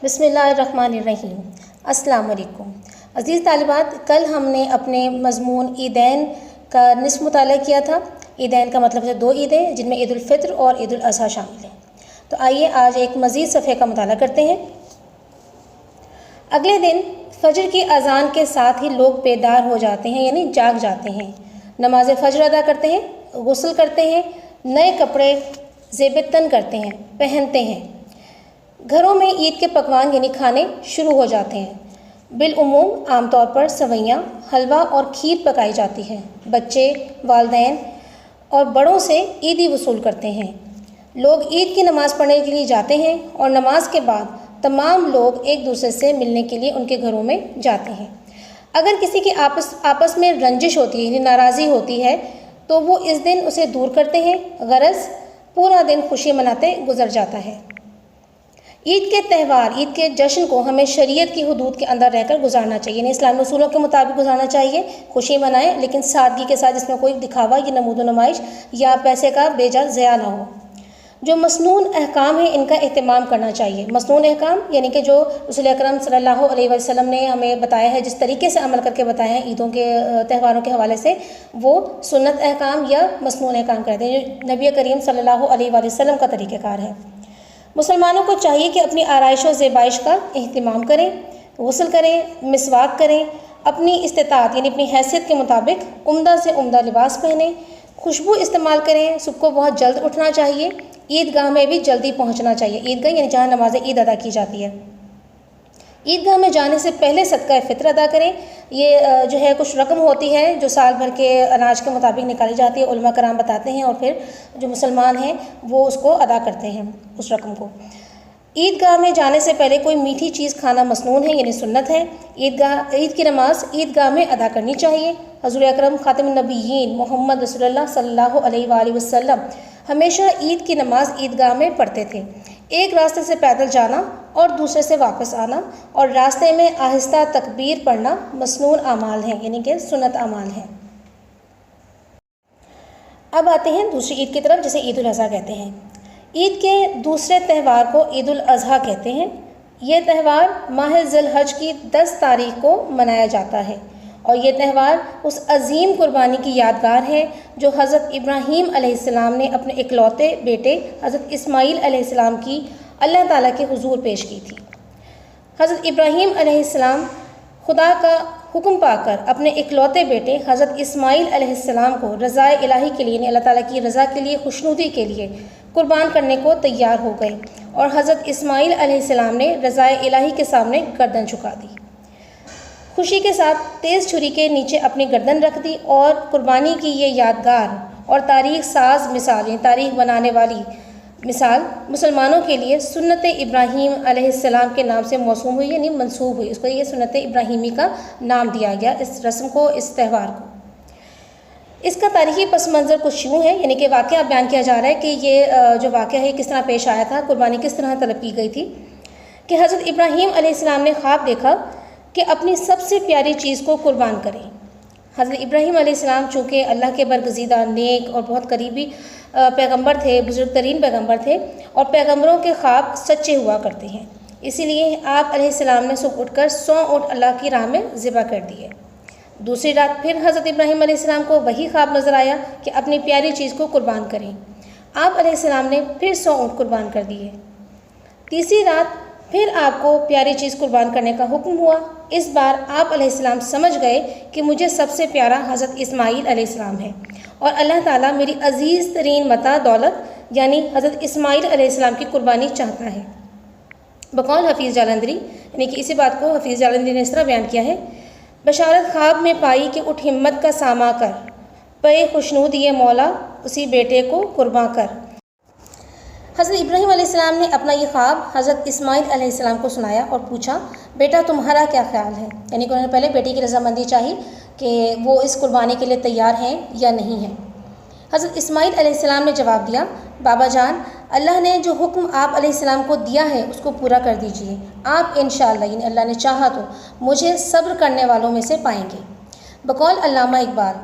بسم اللہ الرحمن الرحیم۔ السلام علیکم عزیز طالبات، کل ہم نے اپنے مضمون عیدین کا نصف مطالعہ کیا تھا۔ عیدین کا مطلب ہے دو عیدیں جن میں عید الفطر اور عید الاضحیٰ شامل ہیں۔ تو آئیے آج ایک مزید صفحے کا مطالعہ کرتے ہیں۔ اگلے دن فجر کی اذان کے ساتھ ہی لوگ بیدار ہو جاتے ہیں، یعنی جاگ جاتے ہیں، نماز فجر ادا کرتے ہیں، غسل کرتے ہیں، نئے کپڑے زیب تن کرتے ہیں، پہنتے ہیں۔ گھروں میں عید کے پکوان یعنی کھانے شروع ہو جاتے ہیں۔ بالعموم عام طور پر سویاں، حلوہ اور کھیر پکائی جاتی ہے۔ بچے، والدین اور بڑوں سے عیدی وصول کرتے ہیں۔ لوگ عید کی نماز پڑھنے کے لیے جاتے ہیں اور نماز کے بعد تمام لوگ ایک دوسرے سے ملنے کے لیے ان کے گھروں میں جاتے ہیں۔ اگر کسی کی آپس میں رنجش ہوتی ہے یعنی ناراضی ہوتی ہے تو وہ اس دن اسے دور کرتے ہیں، غرض پورا دن خوشی مناتے گزر جاتا ہے۔ عید کے تہوار، عید کے جشن کو ہمیں شریعت کی حدود کے اندر رہ کر گزارنا چاہیے، یعنی اسلامی اصولوں کے مطابق گزارنا چاہیے۔ خوشی منائیں لیکن سادگی کے ساتھ، جس میں کوئی دکھاوا یا نمود و نمائش یا پیسے کا بے جا ضیاع نہ ہو۔ جو مسنون احکام ہیں ان کا اہتمام کرنا چاہیے۔ مسنون احکام یعنی کہ جو رسول اکرم صلی اللہ علیہ وسلم نے ہمیں بتایا ہے، جس طریقے سے عمل کر کے بتایا ہے عیدوں کے تہواروں کے حوالے سے، وہ سنت احکام یا مسنون احکام کہتے ہیں، جو نبی کریم صلی اللہ علیہ وسلم کا طریقہ کار ہے۔ مسلمانوں کو چاہیے کہ اپنی آرائش و زیبائش کا اہتمام کریں، غسل کریں، مسواک کریں، اپنی استطاعت یعنی اپنی حیثیت کے مطابق عمدہ سے عمدہ لباس پہنیں، خوشبو استعمال کریں، سب کو بہت جلد اٹھنا چاہیے، عیدگاہ میں بھی جلدی پہنچنا چاہیے۔ عیدگاہ یعنی جہاں نماز عید ادا کی جاتی ہے۔ عیدگاہ میں جانے سے پہلے صدقہ فطر ادا کریں۔ یہ جو ہے کچھ رقم ہوتی ہے جو سال بھر کے اناج کے مطابق نکالی جاتی ہے، علماء کرام بتاتے ہیں، اور پھر جو مسلمان ہیں وہ اس کو ادا کرتے ہیں، اس رقم کو۔ عیدگاہ میں جانے سے پہلے کوئی میٹھی چیز کھانا مسنون ہے یعنی سنت ہے۔ عید کی نماز عیدگاہ میں ادا کرنی چاہیے۔ حضور اکرم خاتم النبیین محمد رسول اللہ صلی اللہ علیہ وآلہ وسلم ہمیشہ عید کی نماز عیدگاہ میں پڑھتے تھے۔ ایک راستے سے پیدل جانا اور دوسرے سے واپس آنا اور راستے میں آہستہ تکبیر پڑھنا مسنون اعمال ہیں، یعنی کہ سنت اعمال ہیں۔ اب آتے ہیں دوسری عید کی طرف، جسے عید الاضحیٰ کہتے ہیں۔ عید کے دوسرے تہوار کو عید الاضحیٰ کہتے ہیں۔ یہ تہوار ماہ ذی الحج کی 10 تاریخ کو منایا جاتا ہے، اور یہ تہوار اس عظیم قربانی کی یادگار ہے جو حضرت ابراہیم علیہ السلام نے اپنے اکلوتے بیٹے حضرت اسماعیل علیہ السلام کی اللہ تعالیٰ کے حضور پیش کی تھی۔ حضرت ابراہیم علیہ السلام خدا کا حکم پا کر اپنے اکلوتے بیٹے حضرت اسماعیل علیہ السلام کو رضائے الہی کے لیے، یعنی اللہ تعالیٰ کی رضا کے لیے، خوشنودی کے لیے قربان کرنے کو تیار ہو گئے، اور حضرت اسماعیل علیہ السلام نے رضائے الہی کے سامنے گردن جھکا دی، خوشی کے ساتھ تیز چھری کے نیچے اپنی گردن رکھ دی، اور قربانی کی یہ یادگار اور تاریخ ساز مثال، یعنی تاریخ بنانے والی مثال مسلمانوں کے لیے سنت ابراہیم علیہ السلام کے نام سے موسوم ہوئی، یعنی منسوب ہوئی۔ اس کو یہ سنت ابراہیمی کا نام دیا گیا، اس رسم کو، اس تہوار کو۔ اس کا تاریخی پس منظر کچھ یوں ہے، یعنی کہ واقعہ بیان کیا جا رہا ہے کہ یہ جو واقعہ ہے کس طرح پیش آیا تھا، قربانی کس طرح طلب کی گئی تھی، کہ حضرت ابراہیم علیہ السلام نے خواب دیکھا کہ اپنی سب سے پیاری چیز کو قربان کریں۔ حضرت ابراہیم علیہ السلام چونکہ اللہ کے برگزیدہ، نیک اور بہت قریبی پیغمبر تھے، بزرگ ترین پیغمبر تھے، اور پیغمبروں کے خواب سچے ہوا کرتے ہیں، اسی لیے آپ علیہ السلام نے صبح اٹھ کر 100 اونٹ اللہ کی راہ میں ذبح کر دیے۔ دوسری رات پھر حضرت ابراہیم علیہ السلام کو وہی خواب نظر آیا کہ اپنی پیاری چیز کو قربان کریں۔ آپ علیہ السلام نے پھر 100 اونٹ قربان کر دیے۔ تیسری رات پھر آپ کو پیاری چیز قربان کرنے کا حکم ہوا۔ اس بار آپ علیہ السلام سمجھ گئے کہ مجھے سب سے پیارا حضرت اسماعیل علیہ السلام ہے، اور اللہ تعالیٰ میری عزیز ترین متاع دولت یعنی حضرت اسماعیل علیہ السلام کی قربانی چاہتا ہے۔ بقول حفیظ جالندری، یعنی کہ اسی بات کو حفیظ جالندری نے اس طرح بیان کیا ہے: بشارت خواب میں پائی کہ اٹھ ہمت کا ساماں کر، پے خوشنود یہ مولا اسی بیٹے کو قرباں کر۔ حضرت ابراہیم علیہ السلام نے اپنا یہ خواب حضرت اسماعیل علیہ السلام کو سنایا اور پوچھا، بیٹا تمہارا کیا خیال ہے؟ یعنی کہ انہوں نے پہلے بیٹی کی رضامندی چاہی کہ وہ اس قربانی کے لیے تیار ہیں یا نہیں ہیں۔ حضرت اسماعیل علیہ السلام نے جواب دیا، بابا جان، اللہ نے جو حکم آپ علیہ السلام کو دیا ہے اس کو پورا کر دیجئے، آپ انشاءاللہ، یعنی اللہ نے چاہا تو، مجھے صبر کرنے والوں میں سے پائیں گے۔ بقول علامہ اقبال،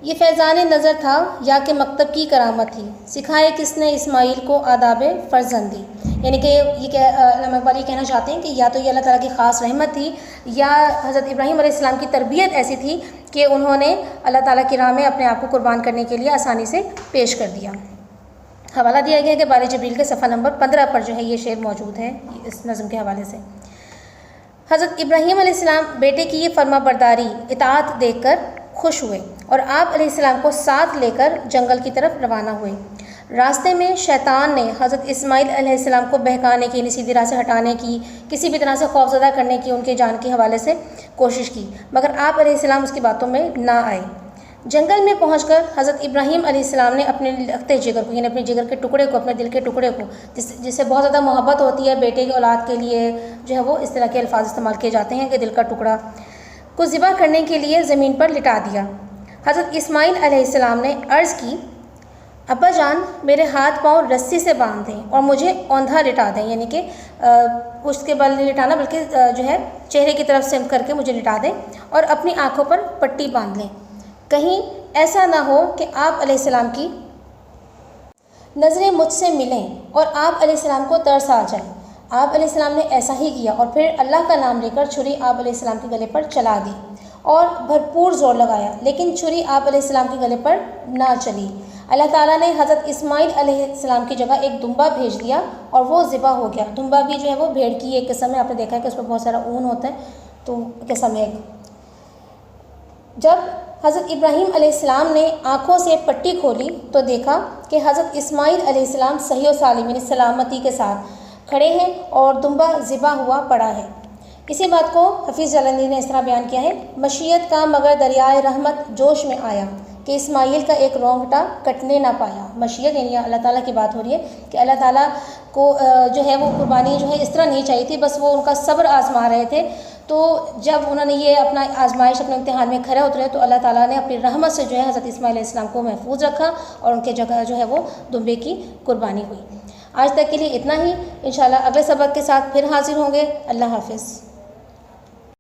یہ فیضان نظر تھا یا کہ مکتب کی کرامت تھی، سکھائے کس نے اسماعیل کو آداب فرزندی. یعنی کہ یہ علامہ اقبال یہ کہنا چاہتے ہیں کہ یا تو یہ اللہ تعالیٰ کی خاص رحمت تھی یا حضرت ابراہیم علیہ السلام کی تربیت ایسی تھی کہ انہوں نے اللہ تعالیٰ کی راہ میں اپنے آپ کو قربان کرنے کے لیے آسانی سے پیش کر دیا. حوالہ دیا گیا کہ بار جبریل کے صفحہ نمبر 15 پر جو ہے یہ شعر موجود ہے اس نظم کے حوالے سے. حضرت ابراہیم علیہ السلام بیٹے کی یہ فرما برداری اطاعت دیکھ کر خوش ہوئے اور آپ علیہ السلام کو ساتھ لے کر جنگل کی طرف روانہ ہوئے. راستے میں شیطان نے حضرت اسماعیل علیہ السلام کو بہکانے کی، یعنی سیدھی راہ سے ہٹانے کی، کسی بھی طرح سے خوفزدہ کرنے کی ان کے جان کے حوالے سے کوشش کی، مگر آپ علیہ السلام اس کی باتوں میں نہ آئے. جنگل میں پہنچ کر حضرت ابراہیم علیہ السلام نے اپنے لگتے جگر کو، یعنی اپنے جگر کے ٹکڑے کو، اپنے دل کے ٹکڑے کو، جس سے بہت زیادہ محبت ہوتی ہے بیٹے کی اولاد کے لیے جو ہے وہ اس طرح کے الفاظ استعمال کیے جاتے ہیں کہ دل کا ٹکڑا کو ذبح کرنے کے لیے زمین پر لٹا دیا. حضرت اسماعیل علیہ السلام نے عرض کی، ابا جان میرے ہاتھ پاؤں رسی سے باندھ دیں اور مجھے اوندھا لٹا دیں، یعنی کہ اس کے بل نہیں لٹانا بلکہ جو ہے چہرے کی طرف سمت کر کے مجھے لٹا دیں اور اپنی آنکھوں پر پٹی باندھ لیں، کہیں ایسا نہ ہو کہ آپ علیہ السلام کی نظریں مجھ سے ملیں اور آپ علیہ السلام کو ترس آ جائے. آپ علیہ السلام نے ایسا ہی کیا اور پھر اللہ کا نام لے کر چھری آپ علیہ السلام کے گلے پر چلا دی اور بھرپور زور لگایا، لیکن چھری آپ علیہ السلام کے گلے پر نہ چلی. اللہ تعالیٰ نے حضرت اسماعیل علیہ السلام کی جگہ ایک دمبا بھیج دیا اور وہ ذبح ہو گیا. دمبا بھی جو ہے وہ بھیڑ کی ایک قسم ہے، آپ نے دیکھا ہے کہ اس پر بہت سارا اون ہوتا ہے، تو قسم ہے. جب حضرت ابراہیم علیہ السلام نے آنکھوں سے پٹی کھولی تو دیکھا کہ حضرت اسماعیل علیہ السلام صحیح و سالم یعنی سلامتی کے ساتھ کھڑے ہیں اور دمبا ذبح ہوا پڑا ہے. اسی بات کو حفیظ جلندی نے اس طرح بیان کیا ہے، مشیت کا مگر دریائے رحمت جوش میں آیا کہ اسماعیل کا ایک رونگٹا کٹنے نہ پایا. مشیت یعنی اللہ تعالیٰ کی بات ہو رہی ہے کہ اللہ تعالیٰ کو جو ہے وہ قربانی جو ہے اس طرح نہیں چاہیے تھی، بس وہ ان کا صبر آزما رہے تھے. تو جب انہوں نے یہ اپنا آزمائش اپنے امتحان میں کھڑے اترے تو اللہ تعالیٰ نے اپنی رحمت سے جو ہے حضرت اسماعیل علیہ السلام کو محفوظ رکھا اور ان کے جگہ جو ہے وہ دمبے کی قربانی ہوئی. آج تک کے لیے اتنا ہی، انشاءاللہ اگلے سبق کے ساتھ پھر حاضر ہوں گے. اللہ حافظ.